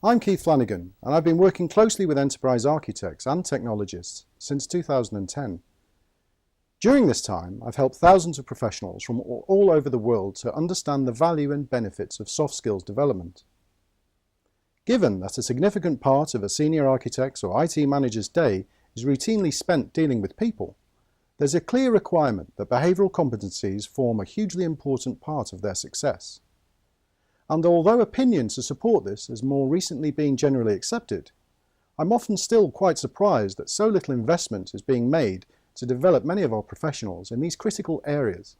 I'm Keith Flanagan, and I've been working closely with enterprise architects and technologists since 2010. During this time, I've helped thousands of professionals from all over the world to understand the value and benefits of soft skills development. Given that a significant part of a senior architect's or IT manager's day is routinely spent dealing with people, there's a clear requirement that behavioural competencies form a hugely important part of their success. And although opinion to support this has more recently been generally accepted, I'm often still quite surprised that so little investment is being made to develop many of our professionals in these critical areas.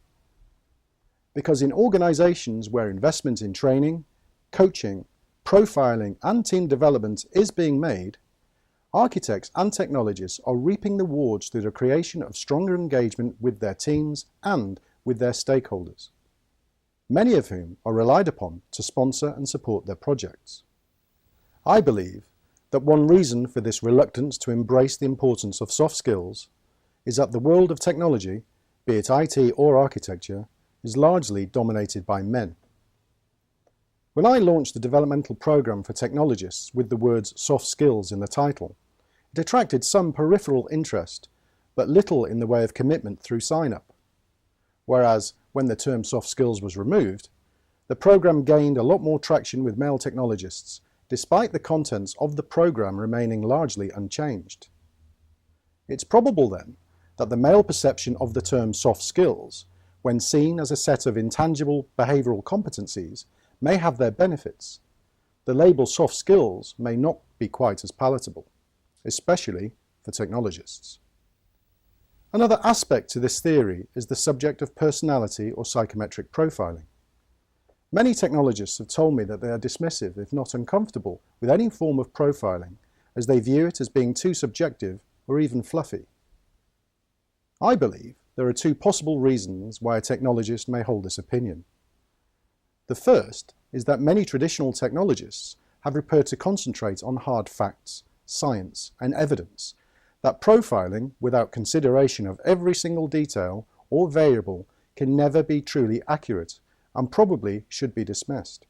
Because in organisations where investment in training, coaching, profiling and team development is being made, architects and technologists are reaping the rewards through the creation of stronger engagement with their teams and with their stakeholders, many of whom are relied upon to sponsor and support their projects. I believe that one reason for this reluctance to embrace the importance of soft skills is that the world of technology, be it IT or architecture, is largely dominated by men. When I launched the developmental program for technologists with the words soft skills in the title, it attracted some peripheral interest, but little in the way of commitment through sign-up. Whereas, when the term soft skills was removed, the program gained a lot more traction with male technologists, despite the contents of the program remaining largely unchanged. It's probable then that the male perception of the term soft skills, when seen as a set of intangible behavioural competencies, may have their benefits. The label soft skills may not be quite as palatable, especially for technologists. Another aspect to this theory is the subject of personality or psychometric profiling. Many technologists have told me that they are dismissive, if not uncomfortable, with any form of profiling, as they view it as being too subjective or even fluffy. I believe there are two possible reasons why a technologist may hold this opinion. The first is that many traditional technologists have preferred to concentrate on hard facts, science, and evidence, that profiling without consideration of every single detail or variable can never be truly accurate and probably should be dismissed.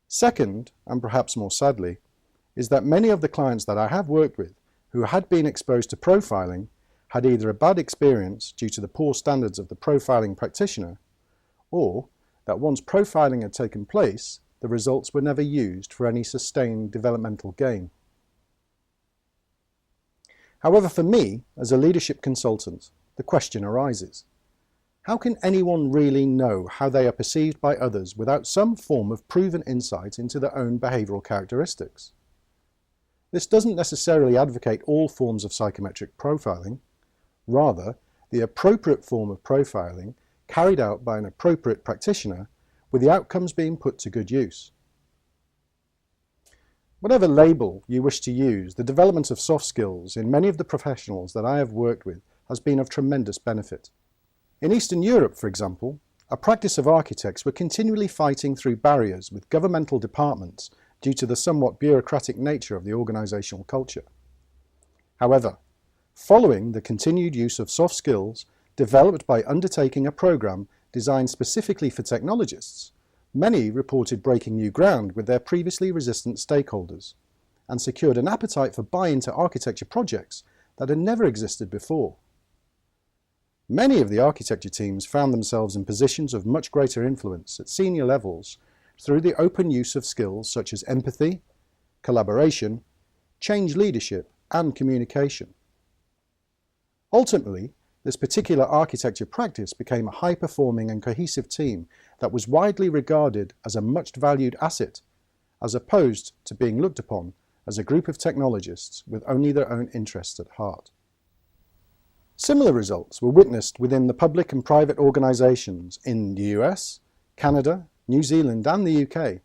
Second, and perhaps more sadly, is that many of the clients that I have worked with who had been exposed to profiling had either a bad experience due to the poor standards of the profiling practitioner, or that once profiling had taken place, the results were never used for any sustained developmental gain. However, for me, as a leadership consultant, the question arises: how can anyone really know how they are perceived by others without some form of proven insight into their own behavioural characteristics? This doesn't necessarily advocate all forms of psychometric profiling. Rather, the appropriate form of profiling carried out by an appropriate practitioner, with the outcomes being put to good use. Whatever label you wish to use, the development of soft skills in many of the professionals that I have worked with has been of tremendous benefit. In Eastern Europe, for example, a practice of architects were continually fighting through barriers with governmental departments due to the somewhat bureaucratic nature of the organisational culture. However, following the continued use of soft skills developed by undertaking a program designed specifically for technologists, many reported breaking new ground with their previously resistant stakeholders and secured an appetite for buy-in to architecture projects that had never existed before. Many of the architecture teams found themselves in positions of much greater influence at senior levels through the open use of skills such as empathy, collaboration, change leadership, and communication. Ultimately, this particular architecture practice became a high-performing and cohesive team that was widely regarded as a much-valued asset, as opposed to being looked upon as a group of technologists with only their own interests at heart. Similar results were witnessed within the public and private organisations in the US, Canada, New Zealand and the UK.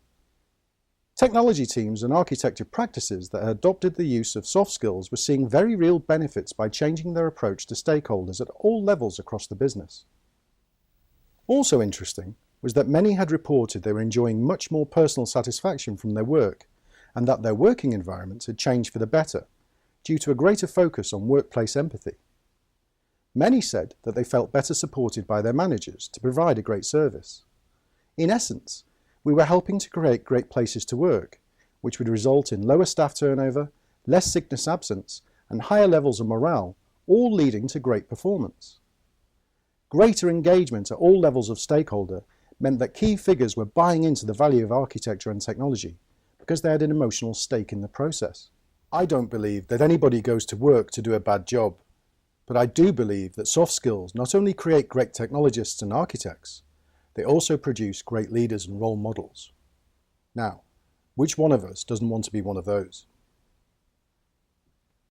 Technology teams and architecture practices that had adopted the use of soft skills were seeing very real benefits by changing their approach to stakeholders at all levels across the business. Also interesting was that many had reported they were enjoying much more personal satisfaction from their work, and that their working environments had changed for the better, due to a greater focus on workplace empathy. Many said that they felt better supported by their managers to provide a great service. In essence, we were helping to create great places to work, which would result in lower staff turnover, less sickness absence, and higher levels of morale, all leading to great performance. Greater engagement at all levels of stakeholder meant that key figures were buying into the value of architecture and technology because they had an emotional stake in the process. I don't believe that anybody goes to work to do a bad job, but I do believe that soft skills not only create great technologists and architects, they also produce great leaders and role models. Now, which one of us doesn't want to be one of those?